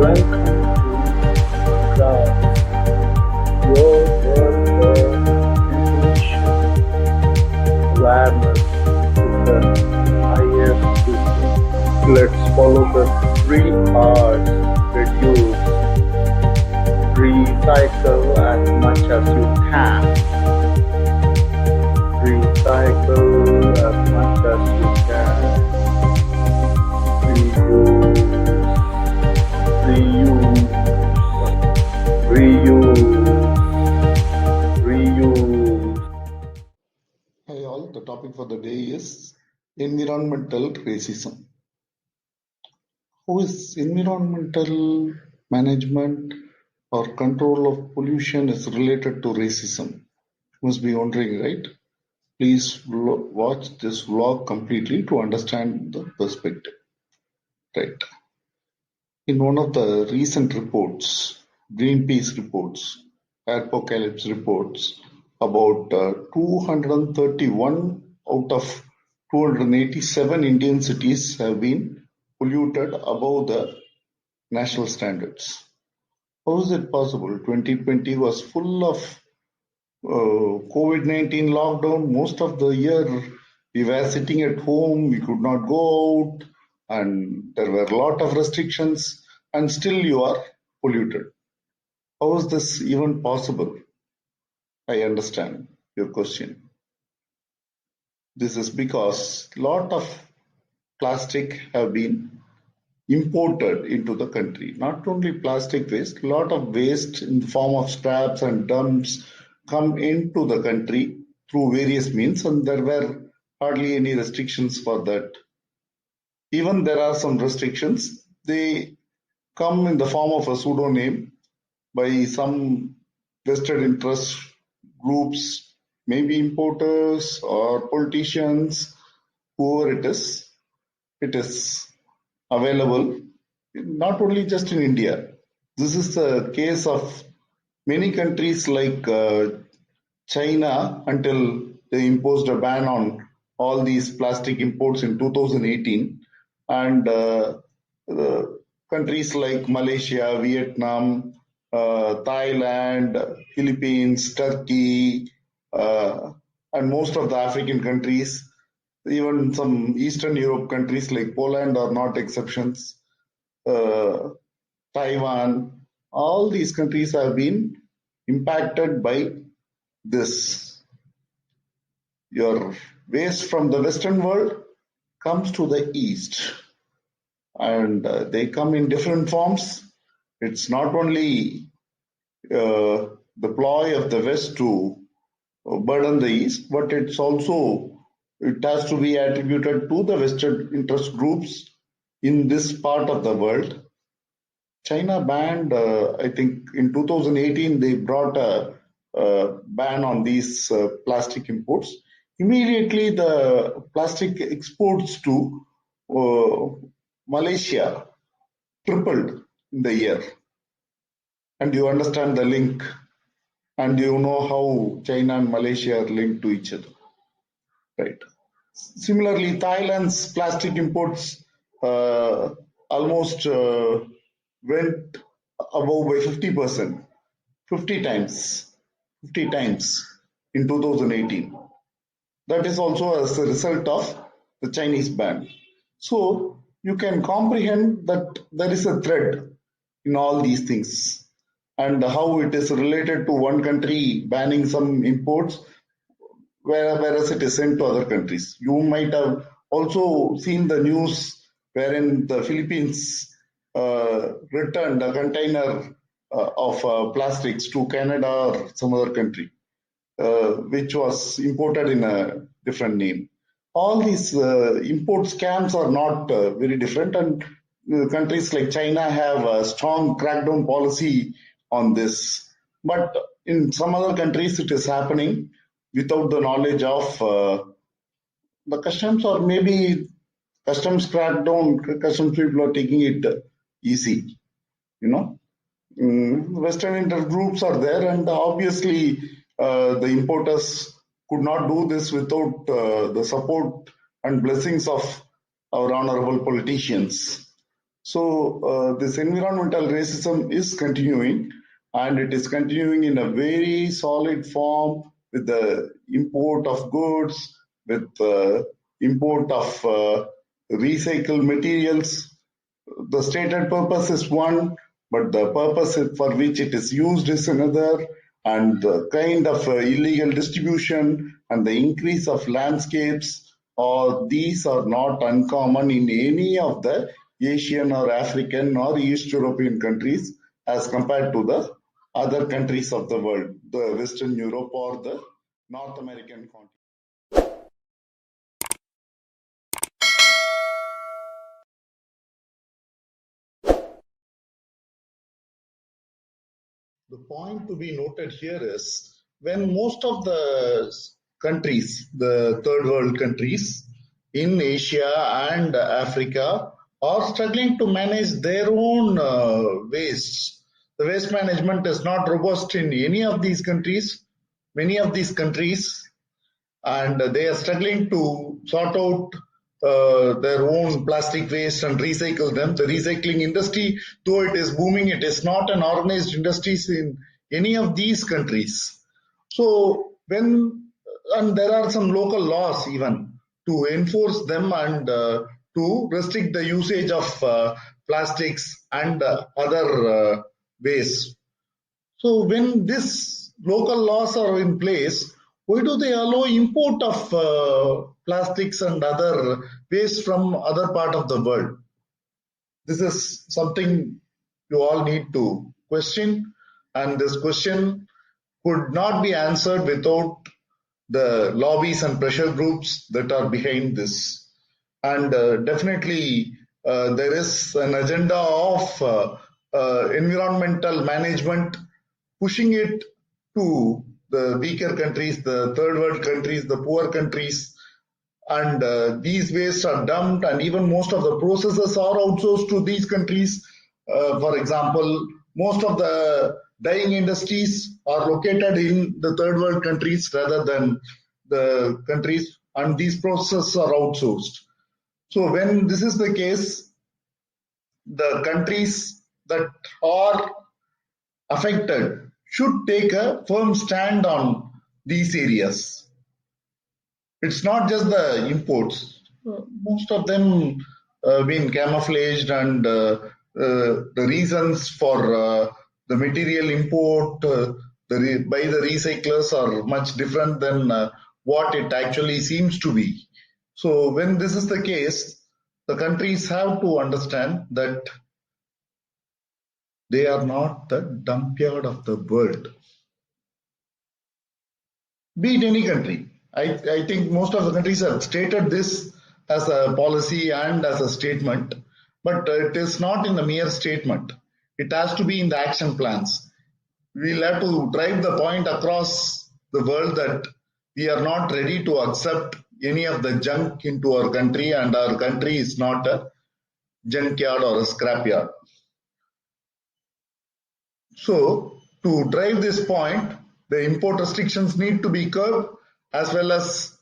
Welcome to your world definition. Awareness is the highest wisdom. Let's follow the 3 R's. Reduce, recycle as much as you can. Recycle as much as you can. Reuse, reuse, reuse. Hi all, the topic for the day is environmental racism. How is environmental management or control of pollution is related to racism? You must be wondering, right? Please watch this vlog completely to understand the perspective. Right. In one of the recent reports, Greenpeace reports, Apocalypse reports, about 231 out of 287 Indian cities have been polluted above the national standards. How is it possible? 2020 was full of COVID-19 lockdown. Most of the year we were sitting at home, we could not go out, and there were a lot of restrictions, and still you are polluted. How is this even possible? I understand your question. This is because a lot of plastic have been imported into the country. Not only plastic waste, a lot of waste in the form of scraps and dumps come into the country through various means, and there were hardly any restrictions for that. Even there are some restrictions, they come in the form of a pseudonym by some vested interest groups, maybe importers or politicians, whoever it is available, not only just in India. This is the case of many countries like China until they imposed a ban on all these plastic imports in 2018, and countries like Malaysia, Vietnam, Thailand, Philippines, Turkey, and most of the African countries, even some Eastern Europe countries like Poland are not exceptions. Taiwan, all these countries have been impacted by this. Your waste from the Western world comes to the East, and they come in different forms. It's not only the ploy of the West to burden the East, but it has to be attributed to the vested interest groups in this part of the world. China banned, I think in 2018, they brought a ban on these plastic imports. Immediately, the plastic exports to Malaysia tripled in the year. And you understand the link, and you know how China and Malaysia are linked to each other. Right. Similarly, Thailand's plastic imports almost went above by 50%, 50 times in 2018. That is also as a result of the Chinese ban. So you can comprehend that there is a thread in all these things, and how it is related to one country banning some imports, whereas it is sent to other countries. You might have also seen the news wherein the Philippines returned a container of plastics to Canada or some other country, which was imported in a different name. All these import scams are not very different, and countries like China have a strong crackdown policy on this. But in some other countries, it is happening without the knowledge of the customs, or maybe customs crackdown. Customs people are taking it easy, Western interest groups are there, and obviously the importers could not do this without the support and blessings of our honorable politicians. So this environmental racism is continuing, and it is continuing in a very solid form with the import of goods, with import of recycled materials. The stated purpose is one, but the purpose for which it is used is another, and the kind of illegal distribution and the increase of landscapes, these are not uncommon in any of the Asian or African or East European countries as compared to the other countries of the world, the Western Europe or the North American continent. The point to be noted here is when most of the countries, the third world countries in Asia and Africa, are struggling to manage their own waste. The waste management is not robust in any of these countries. Many of these countries, and they are struggling to sort out their own plastic waste and recycle them. The recycling industry, though it is booming, it is not an organized industry in any of these countries. So and there are some local laws even to enforce them and to restrict the usage of plastics and other waste. So when these local laws are in place, why do they allow import of plastics and other waste from other part of the world? This is something you all need to question, and this question could not be answered without the lobbies and pressure groups that are behind this. And definitely there is an agenda of environmental management, pushing it to the weaker countries, the third world countries, the poor countries, and these wastes are dumped, and even most of the processes are outsourced to these countries. For example, most of the dyeing industries are located in the third world countries rather than the countries, and these processes are outsourced. So when this is the case, the countries that are affected should take a firm stand on these areas. It's not just the imports. Most of them been camouflaged, and the reasons for the material import by the recyclers are much different than what it actually seems to be. So when this is the case, the countries have to understand that they are not the dump yard of the world. Be it any country. I think most of the countries have stated this as a policy and as a statement, but it is not in the mere statement. It has to be in the action plans. We'll have to drive the point across the world that we are not ready to accept any of the junk into our country, and our country is not a junkyard or a scrapyard. So, to drive this point, the import restrictions need to be curbed, as well as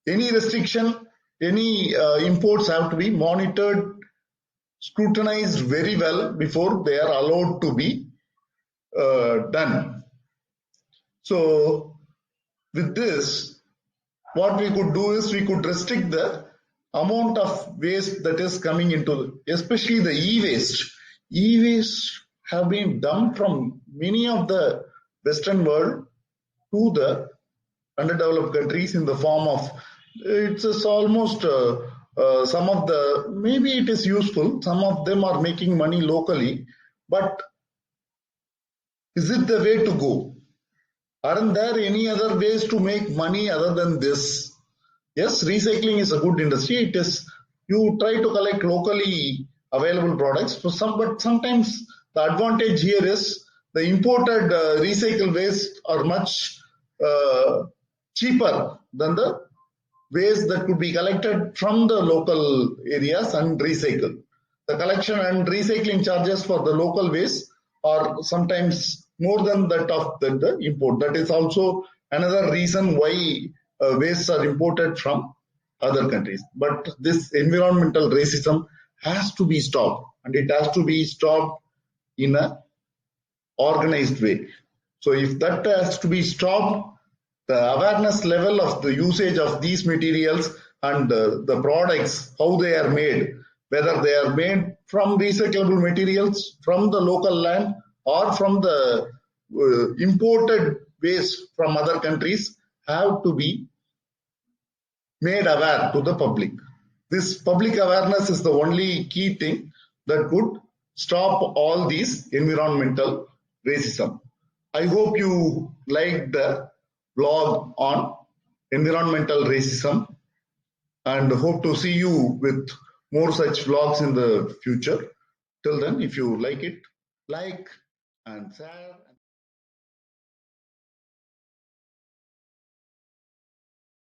any restriction, any imports have to be monitored, scrutinized very well before they are allowed to be done. So, with this, what we could do is we could restrict the amount of waste that is coming into, especially the e-waste. E-waste have been dumped from many of the Western world to the underdeveloped countries in the form of, it's almost some of the, maybe it is useful, some of them are making money locally, but is it the way to go? Aren't there any other ways to make money other than this? Yes, recycling is a good industry. It is, you try to collect locally available products for some, but sometimes the advantage here is the imported recycled waste are much cheaper than the waste that could be collected from the local areas and recycled. The collection and recycling charges for the local waste are sometimes more than that of the import. That is also another reason why wastes are imported from other countries. But this environmental racism has to be stopped, and it has to be stopped in a organized way. So if that has to be stopped, the awareness level of the usage of these materials and the products, how they are made, whether they are made from recyclable materials, from the local land, or from the imported waste from other countries, have to be made aware to the public. This public awareness is the only key thing that could stop all these environmental racism. I hope you liked the blog on environmental racism and hope to see you with more such vlogs in the future. Till then, if you like it, like and share.